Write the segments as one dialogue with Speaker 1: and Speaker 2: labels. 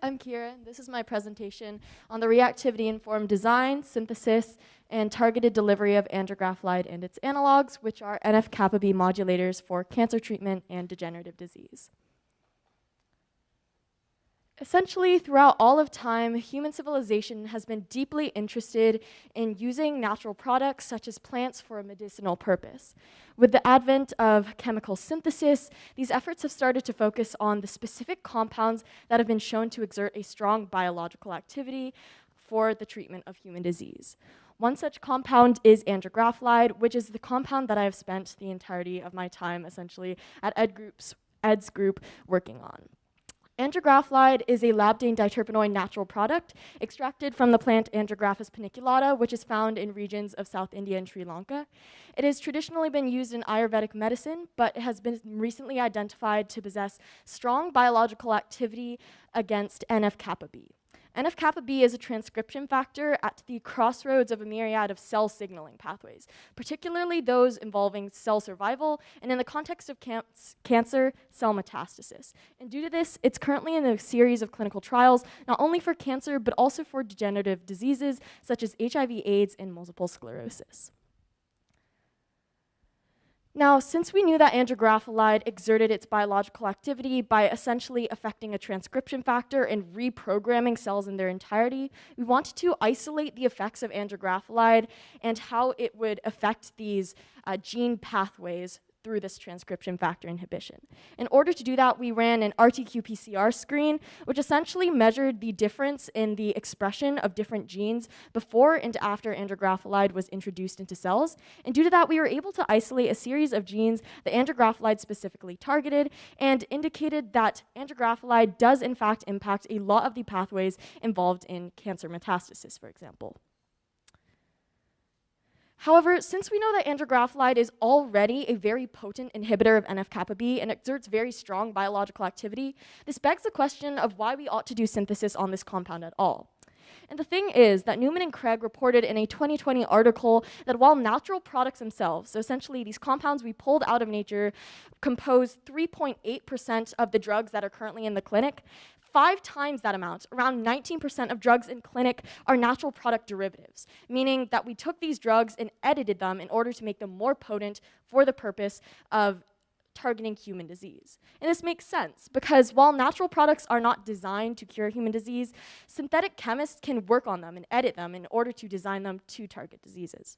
Speaker 1: I'm Keira, and this is my presentation on the reactivity-informed design, synthesis, and targeted delivery of andrographolide and its analogs, which are NF-kappa B modulators for cancer treatment and degenerative disease. Essentially, throughout all of time, human civilization has been deeply interested in using natural products such as plants for a medicinal purpose. With the advent of chemical synthesis, these efforts have started to focus on the specific compounds that have been shown to exert a strong biological activity for the treatment of human disease. One such compound is andrographolide, which is the compound that I have spent the entirety of my time essentially at Ed's group working on. Andrographolide is a labdane diterpenoid natural product extracted from the plant Andrographis paniculata, which is found in regions of South India and Sri Lanka. It has traditionally been used in Ayurvedic medicine, but has been recently identified to possess strong biological activity against NF-kappa B. NF-kappa B is a transcription factor at the crossroads of a myriad of cell signaling pathways, particularly those involving cell survival and, in the context of cancer, cell metastasis. And due to this, it's currently in a series of clinical trials, not only for cancer, but also for degenerative diseases such as HIV/AIDS and multiple sclerosis. Now, since we knew that andrographolide exerted its biological activity by essentially affecting a transcription factor and reprogramming cells in their entirety, we wanted to isolate the effects of andrographolide and how it would affect these gene pathways through this transcription factor inhibition. In order to do that, we ran an RT-qPCR screen, which essentially measured the difference in the expression of different genes before and after andrographolide was introduced into cells. And due to that, we were able to isolate a series of genes that andrographolide specifically targeted and indicated that andrographolide does in fact impact a lot of the pathways involved in cancer metastasis, for example. However, since we know that andrographolide is already a very potent inhibitor of NF-kappa B and exerts very strong biological activity, this begs the question of why we ought to do synthesis on this compound at all. And the thing is that Newman and Craig reported in a 2020 article that while natural products themselves, so essentially these compounds we pulled out of nature, compose 3.8% of the drugs that are currently in the clinic, 5 times that amount, around 19% of drugs in clinic are natural product derivatives, meaning that we took these drugs and edited them in order to make them more potent for the purpose of targeting human disease. And this makes sense because while natural products are not designed to cure human disease, synthetic chemists can work on them and edit them in order to design them to target diseases.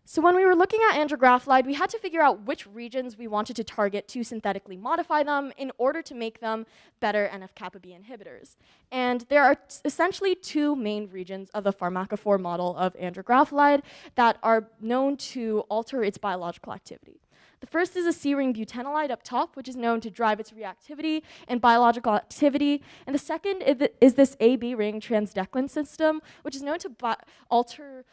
Speaker 1: So when we were looking at andrographolide, we had to figure out which regions we wanted to target to synthetically modify them in order to make them better NF-kappa B inhibitors. And there are essentially 2 main regions of the pharmacophore model of andrographolide that are known to alter its biological activity. The first is a C-ring butanolide up top, which is known to drive its reactivity and biological activity. And the second is this AB ring transdeclin system, which is known to alter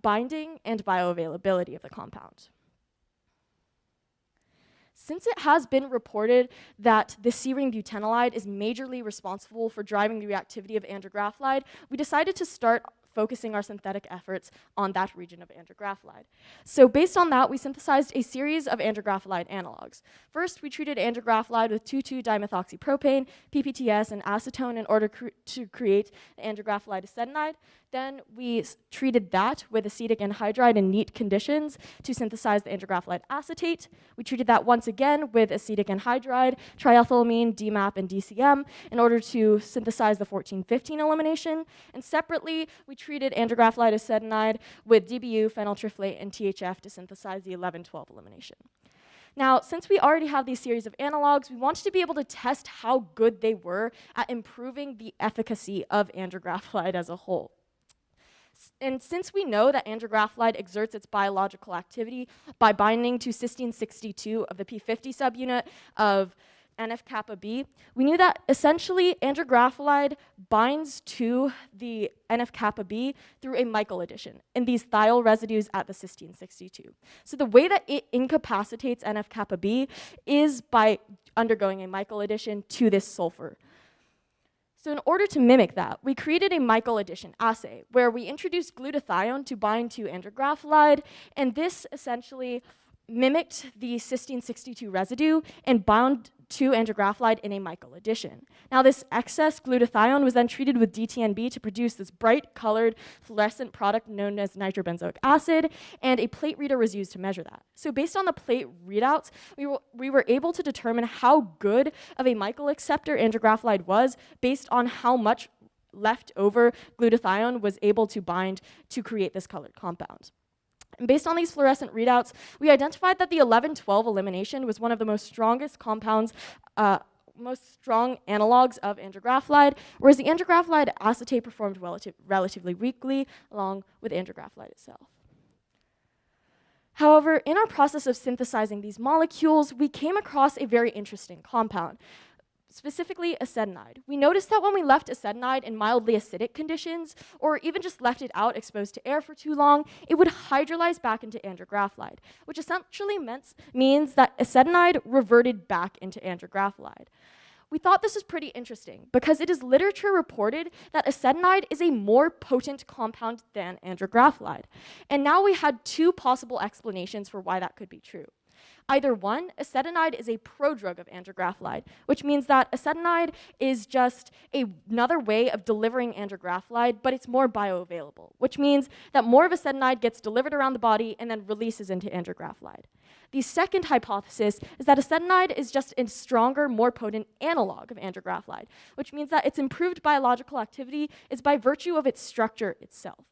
Speaker 1: binding and bioavailability of the compound. Since it has been reported that the C-ring butanolide is majorly responsible for driving the reactivity of andrographolide, we decided to start focusing our synthetic efforts on that region of andrographolide. So based on that, we synthesized a series of andrographolide analogs. First, we treated andrographolide with 2,2-dimethoxypropane, PPTS, and acetone in order to create the andrographolide acetonide. Then we treated that with acetic anhydride in neat conditions to synthesize the andrographolide acetate. We treated that once again with acetic anhydride, triethylamine, DMAP, and DCM in order to synthesize the 14-15 elimination. And separately, we treated andrographolide acetonide with DBU, phenyltryphthalate, and THF to synthesize the 11-12 elimination. Now, since we already have these series of analogs, we wanted to be able to test how good they were at improving the efficacy of andrographolide as a whole. And since we know that andrographolide exerts its biological activity by binding to cysteine 62 of the P50 subunit of NF-kappa B, we knew that essentially andrographolide binds to the NF-kappa B through a Michael addition in these thiol residues at the cysteine 62. So the way that it incapacitates NF-kappa B is by undergoing a Michael addition to this sulfur. So in order to mimic that, we created a Michael addition assay where we introduced glutathione to bind to andrographolide, and this essentially mimicked the cysteine 62 residue and bound to andrographolide in a Michael addition. Now, this excess glutathione was then treated with DTNB to produce this bright colored fluorescent product known as nitrobenzoic acid, and a plate reader was used to measure that. So based on the plate readouts, we were able to determine how good of a Michael acceptor andrographolide was based on how much leftover glutathione was able to bind to create this colored compound. And based on these fluorescent readouts, we identified that the 11-12 elimination was one of the most strongest compounds, most strong analogs of andrographolide, whereas the andrographolide acetate performed relatively weakly along with andrographolide itself. However, in our process of synthesizing these molecules, we came across a very interesting compound, specifically acetonide. We noticed that when we left acetonide in mildly acidic conditions, or even just left it out exposed to air for too long, it would hydrolyze back into andrographolide, which essentially means that acetonide reverted back into andrographolide. We thought this was pretty interesting because it is literature reported that acetonide is a more potent compound than andrographolide. And now we had two possible explanations for why that could be true. Either one, acetonide is a prodrug of andrographolide, which means that acetonide is just another way of delivering andrographolide, but it's more bioavailable, which means that more of acetonide gets delivered around the body and then releases into andrographolide. The second hypothesis is that acetonide is just a stronger, more potent analog of andrographolide, which means that its improved biological activity is by virtue of its structure itself.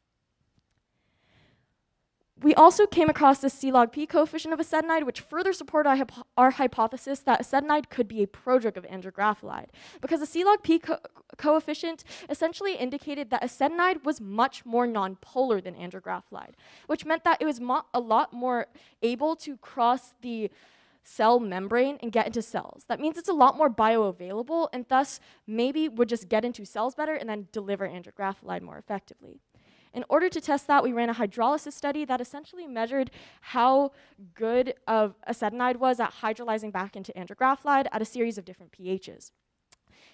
Speaker 1: We also came across the C-log-P coefficient of acetonide, which further supported our hypothesis that acetonide could be a prodrug of andrographolide, because the C-log-P coefficient essentially indicated that acetonide was much more nonpolar than andrographolide, which meant that it was a lot more able to cross the cell membrane and get into cells. That means it's a lot more bioavailable, and thus maybe would just get into cells better and then deliver andrographolide more effectively. In order to test that, we ran a hydrolysis study that essentially measured how good of acetonide was at hydrolyzing back into andrographolide at a series of different pHs.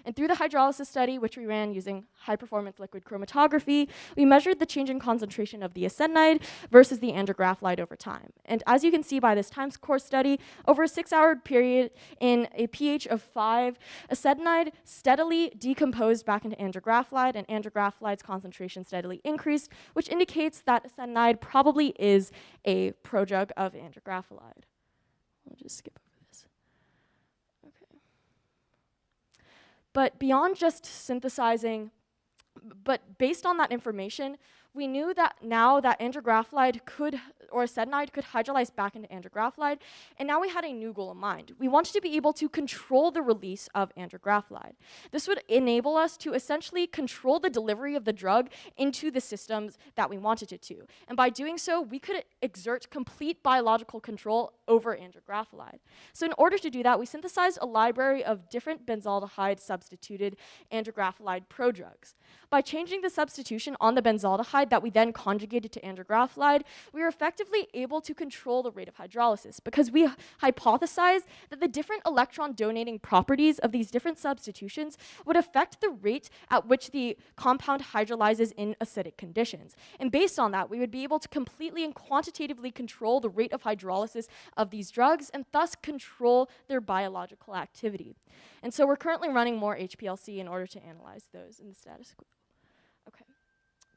Speaker 1: And through the hydrolysis study, which we ran using high-performance liquid chromatography, we measured the change in concentration of the acetonide versus the andrographolide over time. And as you can see by this time course study, over a 6-hour period in a pH of 5, acetonide steadily decomposed back into andrographolide, and andrographolide's concentration steadily increased, which indicates that acetonide probably is a prodrug of andrographolide. I'll just skip over. But beyond just synthesizing, but based on that information, we knew that now that andrographolide or acetonide could hydrolyze back into andrographolide, and now we had a new goal in mind. We wanted to be able to control the release of andrographolide. This would enable us to essentially control the delivery of the drug into the systems that we wanted it to. And by doing so, we could exert complete biological control over andrographolide. So in order to do that, we synthesized a library of different benzaldehyde substituted andrographolide prodrugs. By changing the substitution on the benzaldehyde that we then conjugated to andrographolide, we were effectively able to control the rate of hydrolysis because we hypothesized that the different electron donating properties of these different substitutions would affect the rate at which the compound hydrolyzes in acidic conditions. And based on that, we would be able to completely and quantitatively control the rate of hydrolysis of these drugs and thus control their biological activity. And so we're currently running more HPLC in order to analyze those in the status quo. Okay.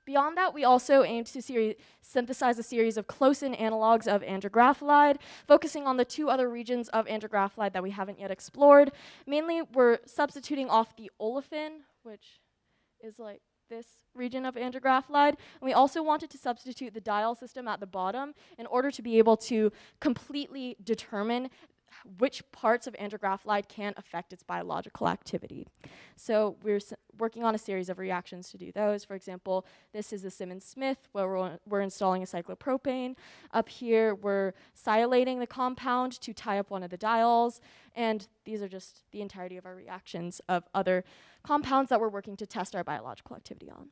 Speaker 1: Beyond that, we also aim to synthesize a series of close-in analogs of andrographolide, focusing on the two other regions of andrographolide that we haven't yet explored. Mainly, we're substituting off the olefin, which is like this region of andrographolide. And we also wanted to substitute the diol system at the bottom in order to be able to completely determine which parts of andrographolide can affect its biological activity. So we're working on a series of reactions to do those. For example, this is the Simmons-Smith, where we're installing a cyclopropane. Up here, we're silating the compound to tie up one of the diols. And these are just the entirety of our reactions of other compounds that we're working to test our biological activity on.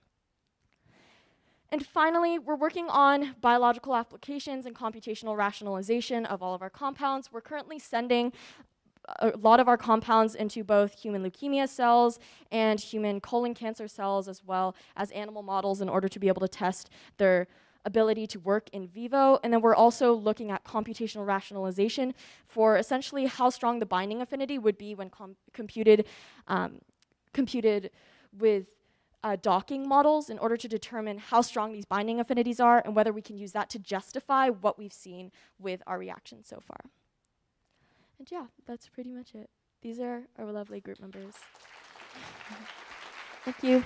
Speaker 1: And finally, we're working on biological applications and computational rationalization of all of our compounds. We're currently sending a lot of our compounds into both human leukemia cells and human colon cancer cells, as well as animal models, in order to be able to test their ability to work in vivo. And then we're also looking at computational rationalization for essentially how strong the binding affinity would be when computed with docking models in order to determine how strong these binding affinities are and whether we can use that to justify what we've seen with our reactions so far. And yeah, that's pretty much it. These are our lovely group members. Thank you.